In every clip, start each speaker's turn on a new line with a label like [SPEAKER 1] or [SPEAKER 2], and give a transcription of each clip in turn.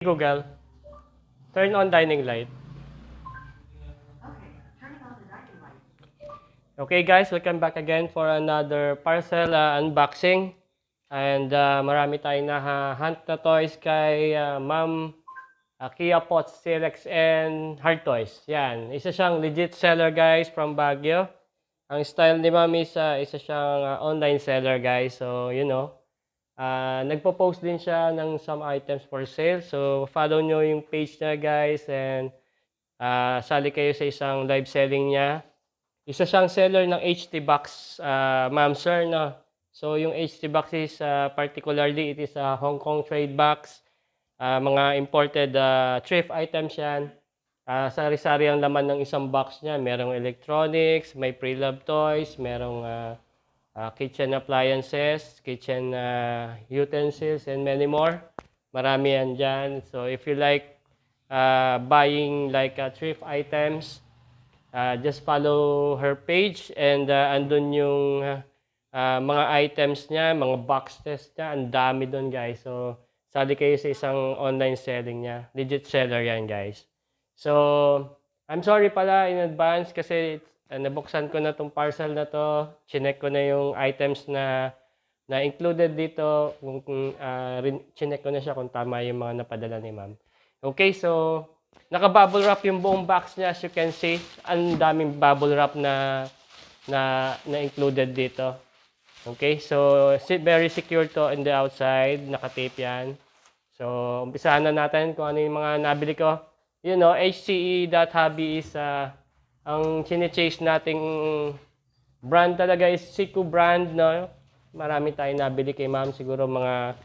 [SPEAKER 1] Google, turn on dining light. Okay guys, welcome back again for another parcel unboxing. And marami tayong hunt na toys kay Ma'am Kia Potts, Silex, and Hard Toys. Yan, isa siyang legit seller guys from Baguio. Ang style ni Ma'am is isa siyang online seller guys. So, nagpo-post din siya ng some items for sale. So, follow nyo yung page niya guys and sali kayo sa isang live selling niya. Isa siyang seller ng HT box, ma'am sir, no? So, yung HT box is particularly, it is a Hong Kong trade box. Mga imported thrift items yan. Sari-sari ang laman ng isang box niya. Merong electronics, may pre-loved toys, merong kitchen appliances, kitchen utensils, and many more. Marami yan dyan. So, if you like buying like thrift items, just follow her page and andun yung mga items niya, mga boxes niya, ang dami doon guys. So, sali kayo sa isang online selling niya. Legit seller yan guys. So, I'm sorry pala in advance kasi nabuksan ko na tong parcel na to. Chinek ko na yung items na included dito. Chinek ko na siya kung tama yung mga napadala ni ma'am. Okay, so naka-bubble wrap yung buong box niya as you can see. Ang daming bubble wrap na included dito. Okay, so very secure to in the outside. Naka-tape yan. So, umpisahan na natin kung ano yung mga nabili ko. You know, HCE.Hobby is ang chine-chase nating brand talaga is Siku brand, no? Marami tayong nabili kay ma'am. Siguro mga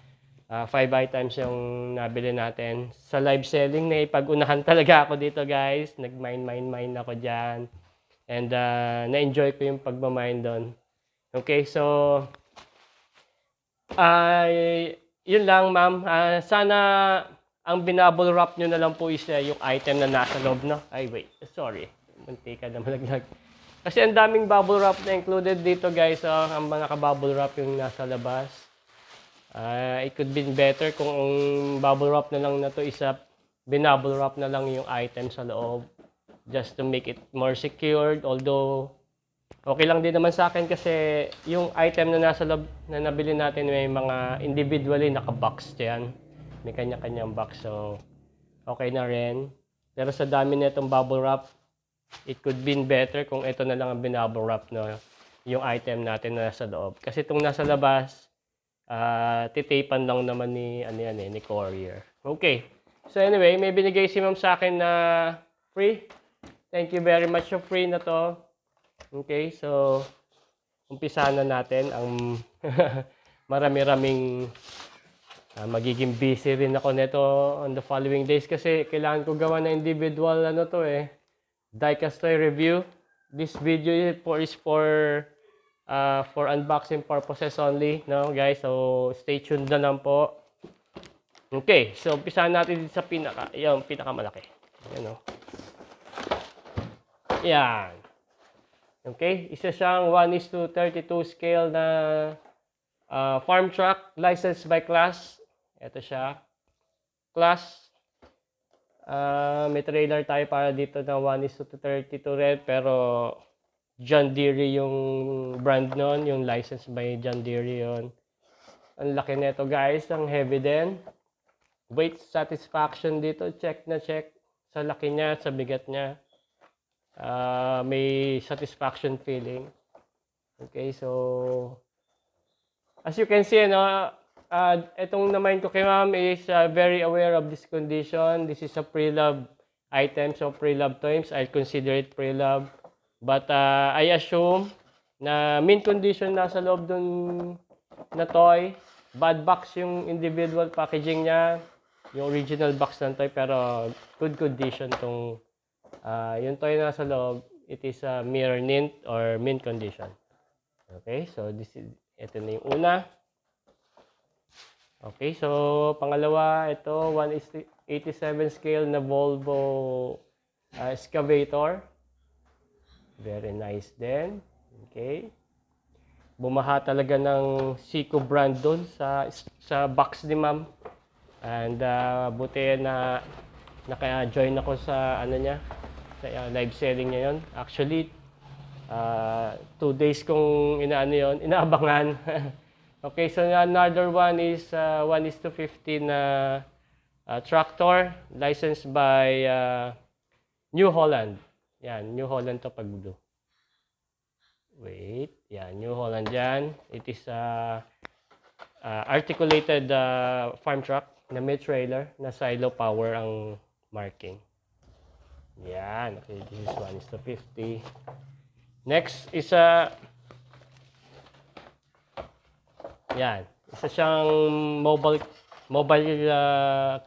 [SPEAKER 1] 5 items yung nabili natin. Sa live selling, naipag-unahan talaga ako dito guys. Nag-mine ako dyan. And na-enjoy ko yung pagmamine doon. Okay, so yun lang ma'am. Sana ang binubble wrap nyo na lang po is yung item na nasa loob, no? Ay, wait. Sorry. Munti ka na malaglag. Kasi ang daming bubble wrap na included dito guys. Ang mga naka-bubble wrap yung nasa labas. It could be better kung ang bubble wrap na lang na to isa binubble wrap na lang yung item sa loob. Just to make it more secured. Although, okay lang din naman sa akin kasi yung item na nasa loob na nabili natin may mga individually naka-box yan. May kanya-kanyang box. So, okay na rin. Pero sa dami na itong bubble wrap, it could be better kung ito na lang ang binubble wrap, no? Yung item natin na nasa loob. Kasi itong nasa labas, titapan lang naman ni courier. Okay. So anyway, may binigay si ma'am sa akin na free. Thank you very much yung free na to. Okay, so umpisa na natin ang marami-raming magiging busy rin ako nito on the following days kasi kailangan ko gawa na individual diecast toy review. This video is for unboxing purposes only, no guys? So stay tuned na lang po. Okay, so umpisahan natin sa yung pinakamalaki. Ayan, no? Yan. Okay, isa siyang 1:32 scale na farm truck licensed by class. Ito siya. Class. May trailer tayo para dito na 1:32 red pero John Deere yung brand nun, yung licensed by John Deere yun. Ang laki nito guys, ang heavy din. Weight satisfaction dito, check na check. Sa laki niya, sa bigat niya. May satisfaction feeling. Okay, so as you can see, itong na-mind ko kay ma'am is very aware of this condition. This is a pre-love item, so pre-love toys. I'll consider it pre-love. But I assume na mint condition nasa loob dun na toy. Bad box yung individual packaging niya. Yung original box ng toy, pero good condition tong yung toy nasa loob. It is a mirror mint or mint condition. Okay, so ito na yung una. Okay, so pangalawa, ito 1:87 scale na Volvo excavator. Very nice din. Okay. Bumaha talaga ng Siku brand doon sa box ni ma'am. And buti na naka-join ako sa ano niya, sa live selling niya yun. Actually, 2 days kong inaano yun, inaabangan. Okay, so another one is 1:50 na tractor licensed by New Holland. Yan, New Holland to pag blue. Wait, yan, New Holland yan. It is articulated farm truck na may trailer na silo power ang marking. Yan, okay, this is 1:50. Next is yan, isa siyang mobile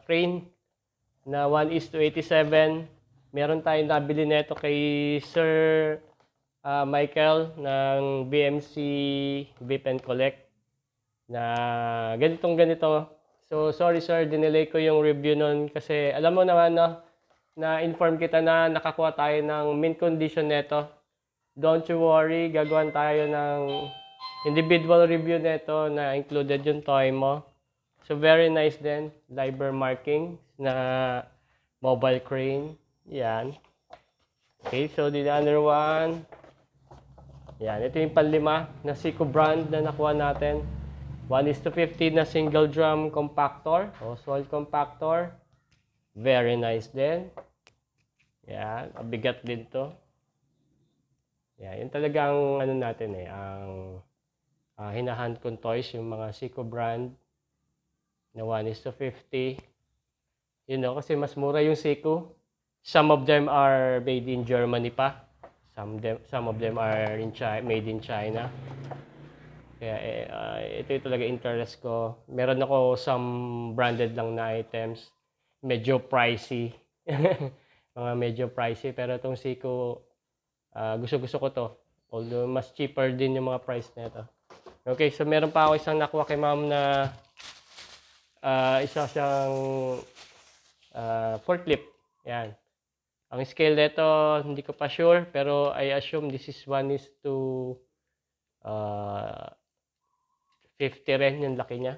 [SPEAKER 1] crane na 1:87. Meron tayong nabili nito kay Sir Michael ng BMC Beep and Collect na ganito. So sorry sir, dinelay ko yung review nun kasi alam mo naman no, na-inform kita na nakakuha tayo ng mint condition nito. Don't you worry, gagawin tayo ng individual review nito na included yung toy mo. So very nice din, liber marking na mobile crane. Yan. Okay, so the other one. Yan, ito yung panlima na Seiko brand na nakuha natin. 1:50 na single drum compactor o soil compactor. Very nice din. Yan, mabigat din to. Yan, yun talagang ano natin ang hinahunt kong toys, yung mga Seiko brand na 1:50. You know, kasi mas mura yung Seiko. Some of them are made in Germany pa. Some of them are made in China. Kaya ito yung talaga interest ko. Meron ako some branded lang na items. Medyo pricey. Mga medyo pricey. Pero itong Seiko, gusto ko to. Although mas cheaper din yung mga price nito. Okay, so meron pa ako isang nakuha kay ma'am na isa siyang forklift. Yan. Ang scale nito, hindi ko pa sure, pero I assume this is 1:50 rin yung laki niya.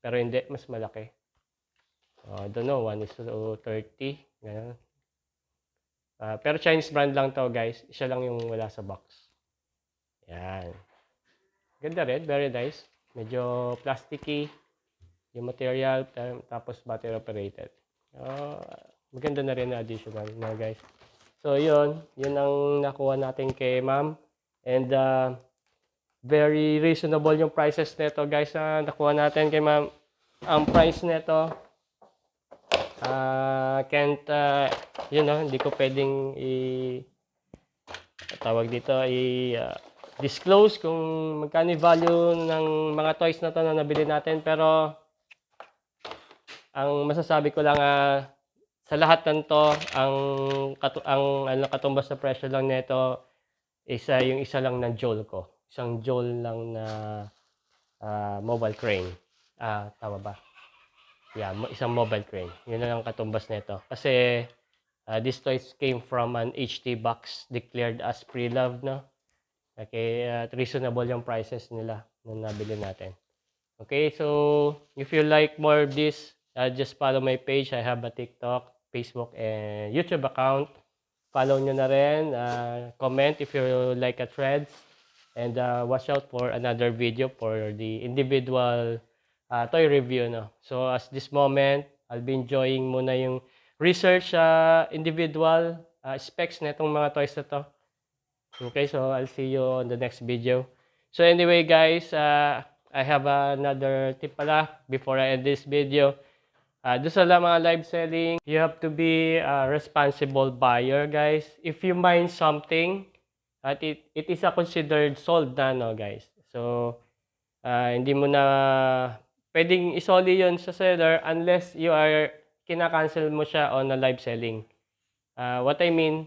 [SPEAKER 1] Pero hindi, mas malaki. I don't know, 1:30. Ganun. Pero Chinese brand lang to guys. Isa lang yung wala sa box. Yan. Ganda rin, very nice. Medyo plasticky yung material, tapos battery operated. Maganda na rin na additional na guys. So yun ang nakuha natin kay ma'am. And very reasonable yung prices nito guys na nakuha natin kay ma'am. Ang price nito hindi ko pwedeng disclose kung magkano yung value ng mga toys na to na nabili natin, pero ang masasabi ko lang sa lahat ng to, ang katumbas na presyo lang nito is yung isa lang ng Joel ko. Isang Joel lang na mobile crane. Tama ba? Yeah, isang mobile crane. Yun lang ang katumbas nito. Kasi these toys came from an HT box declared as pre-loved, no? Okay, reasonable yung prices nila nung nabili natin. Okay, so if you like more of this, just follow my page. I have a TikTok, Facebook, and YouTube account. Follow nyo na rin. Comment if you like a threads. And watch out for another video for the individual toy review. No? So as this moment, I'll be enjoying muna yung research individual specs na itong mga toys na to. Okay, so I'll see you on the next video. So anyway guys, I have another tip pala before I end this video. Doon sa mga live selling, you have to be a responsible buyer guys. If you mind something, it is considered sold na, no guys. So hindi mo na pwedeng isoli yon sa seller unless you are kinakancel mo siya on a live selling. What I mean,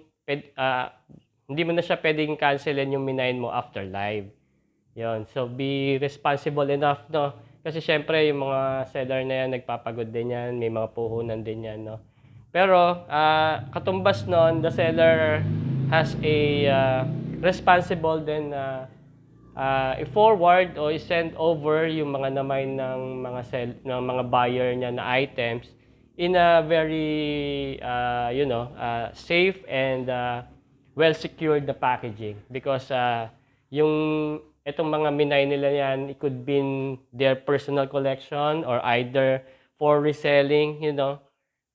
[SPEAKER 1] hindi mo na siya pwedeng cancelin yung minayin mo after live. Yon. So be responsible enough, no? Kasi syempre yung mga seller na yan nagpapagod din yan, may mga puhunan din yan, no? Pero katumbas nun, the seller has a responsible din i-forward o i-send over yung mga namay ng mga buyer niya na items in a very safe and well secured na packaging, because yung itong mga minay nila yan, it could be in their personal collection or either for reselling,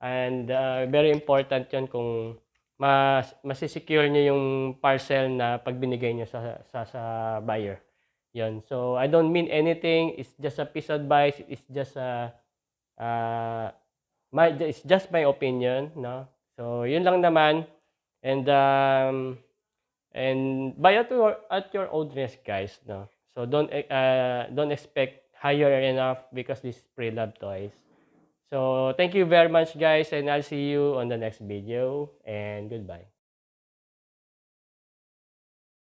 [SPEAKER 1] and very important yon kung masisecure niyo yung parcel na pag binigay niyo sa buyer. Yon. So I don't mean anything. It's just a piece of advice. It's just uh, it's just my opinion, no? So yun lang naman. And buy at your own risk, guys, no? So don't expect higher enough because this is pre-love toys. So thank you very much, guys, and I'll see you on the next video, and goodbye.